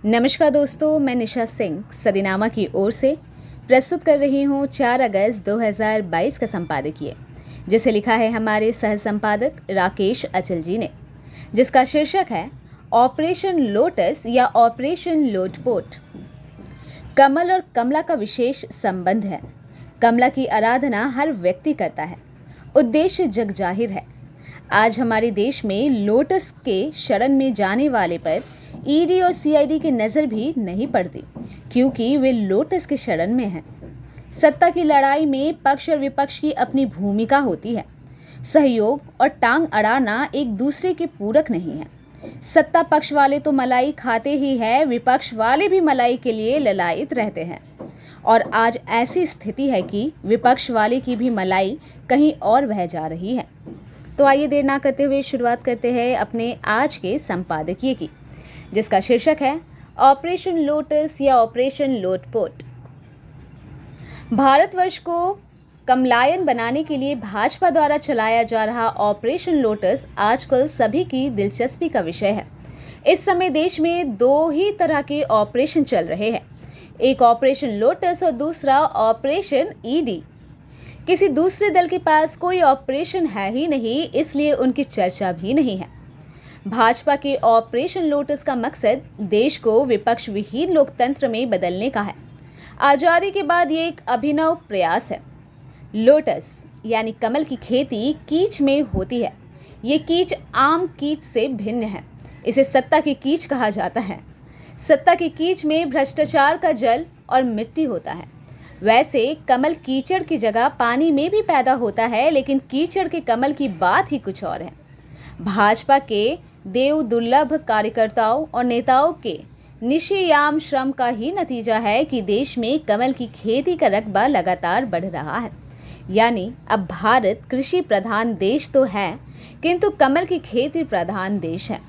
नमस्कार दोस्तों, मैं निशा सिंह सदीनामा की ओर से प्रस्तुत कर रही हूँ 4 अगस्त 2022 का संपादकीय, जिसे लिखा है हमारे सह संपादक राकेश अचल जी ने, जिसका शीर्षक है ऑपरेशन लोटस या ऑपरेशन लोटपोट। कमल और कमला का विशेष संबंध है। कमला की आराधना हर व्यक्ति करता है, उद्देश्य जग जाहिर है। आज हमारे देश में लोटस के शरण में जाने वाले पर ईडी और सीआईडी की नज़र भी नहीं पड़ती, क्योंकि वे लोटस के शरण में हैं। सत्ता की लड़ाई में पक्ष और विपक्ष की अपनी भूमिका होती है। सहयोग और टांग अड़ाना एक दूसरे के पूरक नहीं है। सत्ता पक्ष वाले तो मलाई खाते ही है, विपक्ष वाले भी मलाई के लिए ललायित रहते हैं। और आज ऐसी स्थिति है कि विपक्ष वाले की भी मलाई कहीं और बह जा रही है। तो आइए देर ना करते हुए शुरुआत करते हैं अपने आज के संपादकीय की, जिसका शीर्षक है ऑपरेशन लोटस या ऑपरेशन लोटपोट। भारतवर्ष को कमलायन बनाने के लिए भाजपा द्वारा चलाया जा रहा ऑपरेशन लोटस आजकल सभी की दिलचस्पी का विषय है। इस समय देश में दो ही तरह के ऑपरेशन चल रहे हैं, एक ऑपरेशन लोटस और दूसरा ऑपरेशन ईडी। किसी दूसरे दल के पास कोई ऑपरेशन है ही नहीं, इसलिए उनकी चर्चा भी नहीं है। भाजपा के ऑपरेशन लोटस का मकसद देश को विपक्ष विहीन लोकतंत्र में बदलने का है। आजादी के बाद ये एक अभिनव प्रयास है। लोटस यानी कमल की खेती कीच में होती है। ये कीच आम कीच से भिन्न है। इसे सत्ता की कीच कहा जाता है। सत्ता की कीच में भ्रष्टाचार का जल और मिट्टी होता है। वैसे कमल कीचड़ की जगह पानी में भी पैदा होता है, लेकिन कीचड़ के कमल की बात ही कुछ और है। भाजपा के देव दुर्लभ कार्यकर्ताओं और नेताओं के निष्काम श्रम का ही नतीजा है कि देश में कमल की खेती का रकबा लगातार बढ़ रहा है। यानी अब भारत कृषि प्रधान देश तो है, किंतु कमल की खेती प्रधान देश है।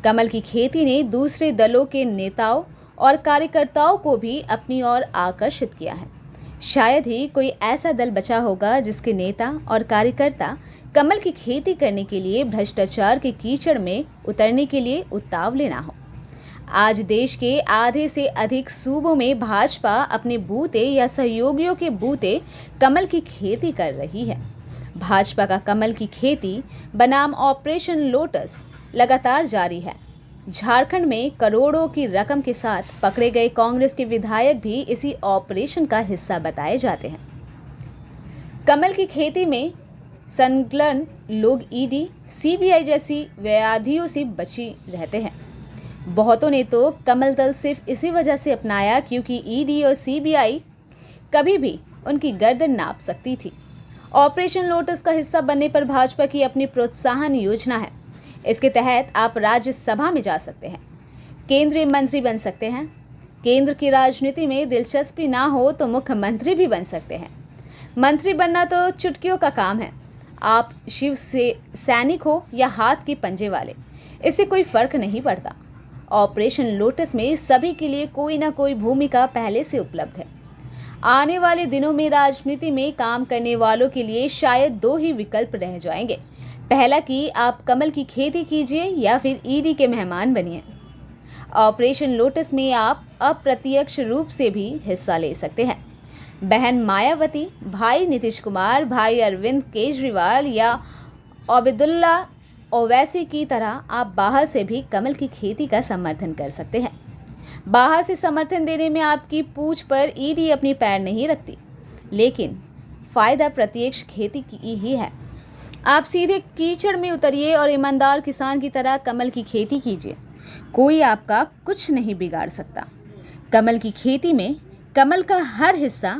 कमल की खेती ने दूसरे दलों के नेताओं और कार्यकर्ताओं को भी अपनी ओर आकर्षित किया है। शायद ही कोई ऐसा दल बचा होगा जिसके नेता और कार्यकर्ता कमल की खेती करने के लिए भ्रष्टाचार के कीचड़ में उतरने के लिए उतावले ना हो। आज देश के आधे से अधिक सूबों में भाजपा अपने बूते या सहयोगियों के बूते कमल की खेती कर रही है। भाजपा का कमल की खेती बनाम ऑपरेशन लोटस लगातार जारी है। झारखंड में करोड़ों की रकम के साथ पकड़े गए कांग्रेस के विधायक भी इसी ऑपरेशन का हिस्सा बताए जाते हैं। कमल की खेती में संलग्न लोग ईडी, सीबीआई जैसी व्याधियों से बची रहते हैं। बहुतों ने तो कमल दल सिर्फ इसी वजह से अपनाया क्योंकि ईडी और सीबीआई कभी भी उनकी गर्दन नाप सकती थी। ऑपरेशन लोटस का हिस्सा बनने पर भाजपा की अपनी प्रोत्साहन योजना है। इसके तहत आप राज्यसभा में जा सकते हैं, केंद्रीय मंत्री बन सकते हैं। केंद्र की राजनीति में दिलचस्पी ना हो तो मुख्यमंत्री भी बन सकते हैं। मंत्री बनना तो चुटकियों का काम है। आप शिव से सैनिक हो या हाथ के पंजे वाले, इससे कोई फर्क नहीं पड़ता। ऑपरेशन लोटस में सभी के लिए कोई ना कोई भूमिका पहले से उपलब्ध है। आने वाले दिनों में राजनीति में काम करने वालों के लिए शायद दो ही विकल्प रह जाएंगे। पहला कि आप कमल की खेती कीजिए या फिर ईडी के मेहमान बनिए। ऑपरेशन लोटस में आप अप्रत्यक्ष रूप से भी हिस्सा ले सकते हैं। बहन मायावती, भाई नीतीश कुमार, भाई अरविंद केजरीवाल या ओबैदुल्ला ओवैसी की तरह आप बाहर से भी कमल की खेती का समर्थन कर सकते हैं। बाहर से समर्थन देने में आपकी पूंछ पर ईडी अपनी पैर नहीं रखती, लेकिन फायदा प्रत्यक्ष खेती की ही है। आप सीधे कीचड़ में उतरिए और ईमानदार किसान की तरह कमल की खेती कीजिए। कोई आपका कुछ नहीं बिगाड़ सकता। कमल की खेती में कमल का हर हिस्सा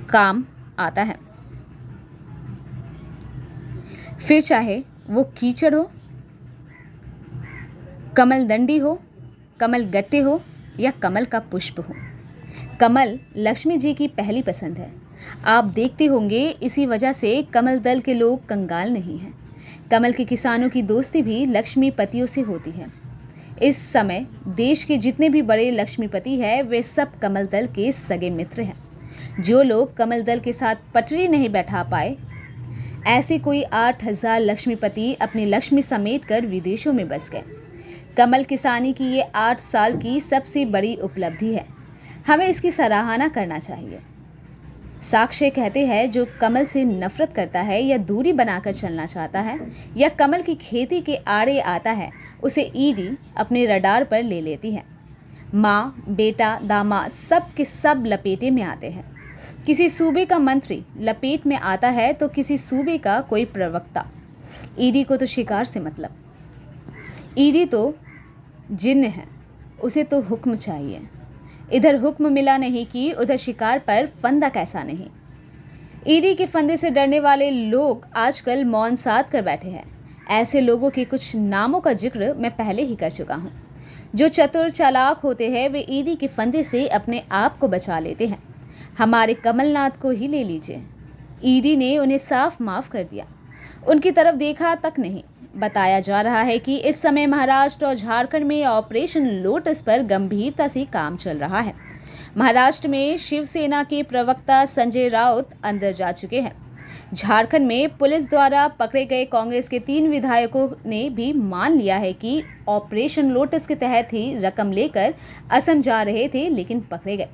काम आता है, फिर चाहे वो कीचड़ हो, कमल दंडी हो, कमल गट्टे हो या कमल का पुष्प हो। कमल लक्ष्मी जी की पहली पसंद है। आप देखते होंगे इसी वजह से कमल दल के लोग कंगाल नहीं हैं। कमल के किसानों की दोस्ती भी लक्ष्मीपतियों से होती है। इस समय देश के जितने भी बड़े लक्ष्मीपति हैं, वे सब कमल दल के सगे मित्र हैं। जो लोग कमल दल के साथ पटरी नहीं बैठा पाए, ऐसे कोई 8,000 लक्ष्मीपति अपनी लक्ष्मी समेट कर विदेशों में बस गए। कमल किसानी की ये 8 साल की सबसे बड़ी उपलब्धि है। हमें इसकी सराहना करना चाहिए। साक्ष्य कहते हैं, जो कमल से नफरत करता है या दूरी बनाकर चलना चाहता है या कमल की खेती के आड़े आता है, उसे ईडी अपने रडार पर ले लेती है। माँ, बेटा, दामाद सब के सब लपेटे में आते हैं। किसी सूबे का मंत्री लपेट में आता है तो किसी सूबे का कोई प्रवक्ता। ईडी को तो शिकार से मतलब। ईडी तो जिन्न है, उसे तो हुक्म चाहिए। इधर हुक्म मिला नहीं कि उधर शिकार पर फंदा कैसा नहीं। ईडी के फंदे से डरने वाले लोग आजकल मौन साध कर बैठे हैं। ऐसे लोगों के कुछ नामों का जिक्र मैं पहले ही कर चुका हूँ। जो चतुर चालाक होते हैं वे ईडी के फंदे से अपने आप को बचा लेते हैं। हमारे कमलनाथ को ही ले लीजिए। ईडी ने उन्हें साफ माफ कर दिया, उनकी तरफ देखा तक नहीं। बताया जा रहा है कि इस समय महाराष्ट्र और झारखंड में ऑपरेशन लोटस पर गंभीरता से काम चल रहा है। महाराष्ट्र में शिवसेना के प्रवक्ता संजय राउत अंदर जा चुके हैं। झारखंड में पुलिस द्वारा पकड़े गए कांग्रेस के 3 विधायकों ने भी मान लिया है कि ऑपरेशन लोटस के तहत ही रकम लेकर असम जा रहे थे, लेकिन पकड़े गए।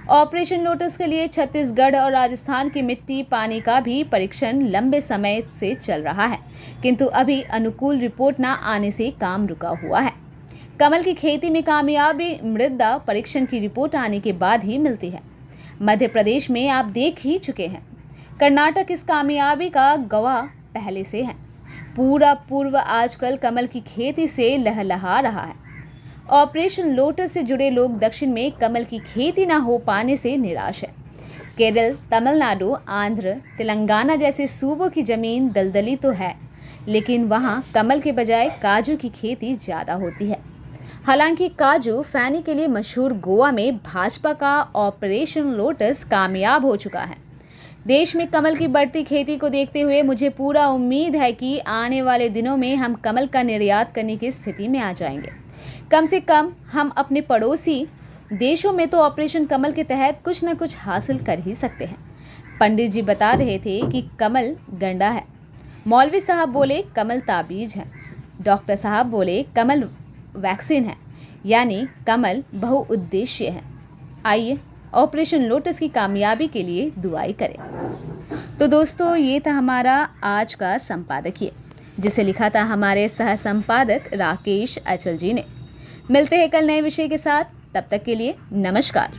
ऑपरेशन लोटस के लिए छत्तीसगढ़ और राजस्थान की मिट्टी पानी का भी परीक्षण लंबे समय से चल रहा है, किंतु अभी अनुकूल रिपोर्ट न आने से काम रुका हुआ है। कमल की खेती में कामयाबी मृदा परीक्षण की रिपोर्ट आने के बाद ही मिलती है। मध्य प्रदेश में आप देख ही चुके हैं। कर्नाटक इस कामयाबी का गवाह पहले से है। पूरा पूर्व आजकल कमल की खेती से लहलहा रहा है। ऑपरेशन लोटस से जुड़े लोग दक्षिण में कमल की खेती न हो पाने से निराश है। केरल, तमिलनाडु, आंध्र, तेलंगाना जैसे सूबों की जमीन दलदली तो है, लेकिन वहां कमल के बजाय काजू की खेती ज़्यादा होती है। हालांकि काजू फैनी के लिए मशहूर गोवा में भाजपा का ऑपरेशन लोटस कामयाब हो चुका है। देश में कमल की बढ़ती खेती को देखते हुए मुझे पूरा उम्मीद है कि आने वाले दिनों में हम कमल का निर्यात करने की स्थिति में आ जाएंगे। कम से कम हम अपने पड़ोसी देशों में तो ऑपरेशन कमल के तहत कुछ न कुछ हासिल कर ही सकते हैं। पंडित जी बता रहे थे कि कमल गंडा है, मौलवी साहब बोले कमल ताबीज है, डॉक्टर साहब बोले कमल वैक्सीन है, यानी कमल बहुउद्देश्य है। आइए ऑपरेशन लोटस की कामयाबी के लिए दुआई करें। तो दोस्तों, ये था हमारा आज का संपादकीय, जिसे लिखा था हमारे सह संपादक राकेश अचल जी ने। मिलते हैं कल नए विषय के साथ, तब तक के लिए नमस्कार।